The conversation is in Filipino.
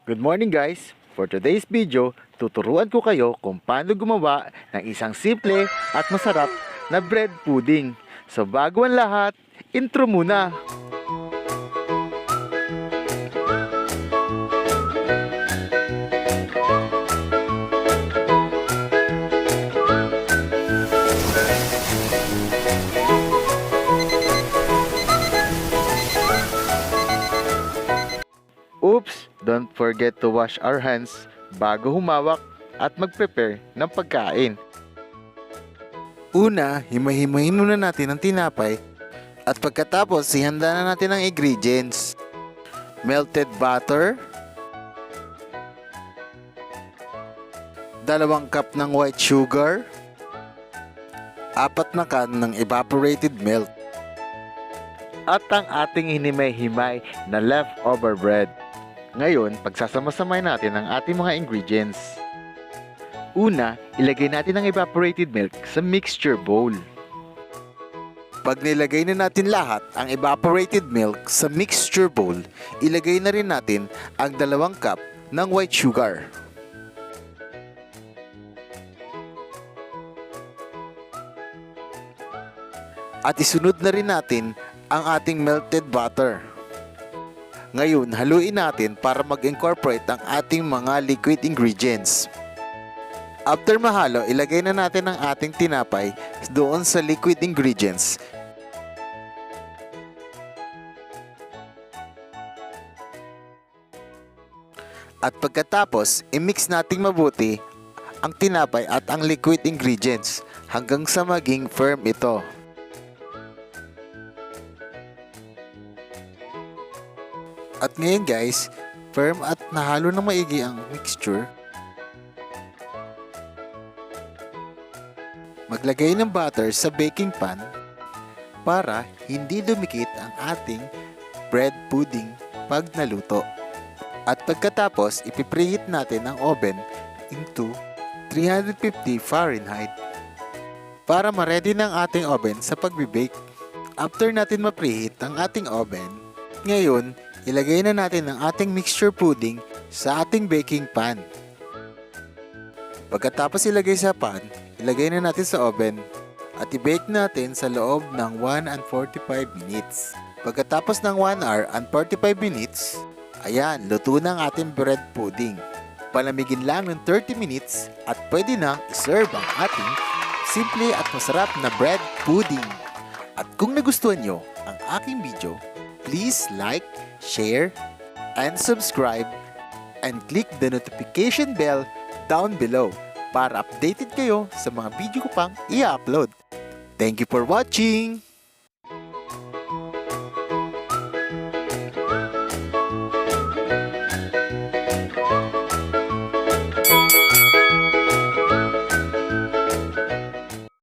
Good morning guys! For today's video, tuturuan ko kayo kung paano gumawa ng isang simple at masarap na bread pudding. So bago ang lahat, intro muna! Oops! Don't forget to wash our hands bago humawak at mag-prepare ng pagkain. Una, himay-himayin muna natin ang tinapay at pagkatapos ihanda na natin ang ingredients. Melted butter, 2 cup ng white sugar, 4 na can ng evaporated milk, At ang ating hinimay-himay na leftover bread. Ngayon, pagsasama-samay natin ang ating mga ingredients. Una, ilagay natin ang evaporated milk sa mixture bowl. Pag nilagay na natin lahat ang evaporated milk sa mixture bowl, ilagay na rin natin ang 2 cup ng white sugar. At isunod na rin natin ang ating melted butter. Ngayon, haluin natin para mag-incorporate ang ating mga liquid ingredients. After mahalo, ilagay na natin ang ating tinapay doon sa liquid ingredients. At pagkatapos, i-mix nating mabuti ang tinapay at ang liquid ingredients hanggang sa maging firm ito. At ngayon guys, firm at nahalo na maigi ang mixture. Maglagay ng butter sa baking pan para hindi dumikit ang ating bread pudding pag naluto. At pagkatapos, ipipreheat natin ang oven into 350 Fahrenheit para ma-ready ng ating oven sa pagbe-bake. After natin ma-preheat ang ating oven, ngayon, ilagay na natin ang ating mixture pudding sa ating baking pan. Pagkatapos ilagay sa pan, ilagay na natin sa oven at i-bake natin sa loob ng 1 and 45 minutes. Pagkatapos ng 1 hour and 45 minutes, ayan, luto na ang ating bread pudding. Palamigin lang ng 30 minutes at pwede na i-serve ang ating simple at masarap na bread pudding. At kung nagustuhan nyo ang aking video, please like, share, and subscribe, and click the notification bell down below para updated kayo sa mga video ko pang i-upload. Thank you for watching!